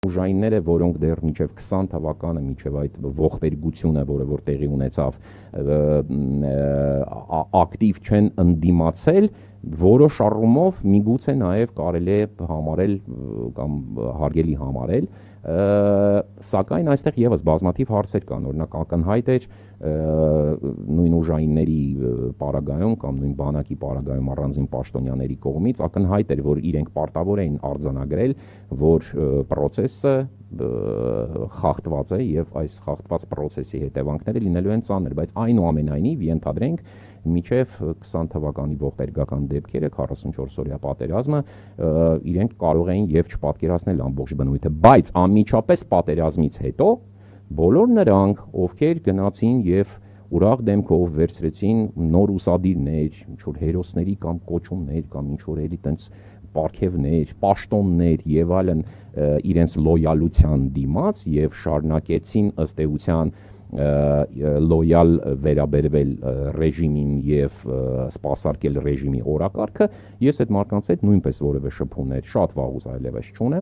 ուժայինները, որոնք դեռ մինչև 20 թվականը, մինչև այդ ողբերգությունը, որը որ տեղի ունեցավ, ակտիվ չեն ընդդիմացել, որոշ առումով միգուցե նաև կարելի է համարել կամ հարգելի համարել, սակայն այստեղ եւս բազմաթիվ հարցեր կան, օրինակ ակնհայտ էր նույն ուժայինների պարագայում կամ նույն բանակի պարագայում առանձին պաշտոնյաների կողմից ակնհայտ էր, որ իրենք պարտավոր էին արձանագրել, որ process-ը խախտված է եւ այս խախտված process-ի հետևանքները լինելու են ծանր, բայց այնուամենայնիվ ենթադրենք մինչև 20 թվականի ողբերգական դեպքերը 44-օրյա պատերազմը իրենք կարող էին եւ չպատկերացնել ամբողջ բնույթը, բայց անմիջապես պատերազմից հետո բոլոր նրանք, ովքեր գնացին եւ ուրախ դեմքով վերցրեցին նոր ուսադիրներ, ինչ-որ հերոսների կամ կոչումներ կամ ինչ-որ էլի տենց պարգևներ, պաշտոններ եւ այլն իրենց լոյալության դիմաց եւ շարունակեցին ըստ էության լոյալ վերաբերվել ռեժիմին եւ սպասարկել ռեժիմի օրակարգը, ես այդ մարդկանց հետ նույնպես որևէ շփումներ շատ վաղուց այլևս չունեմ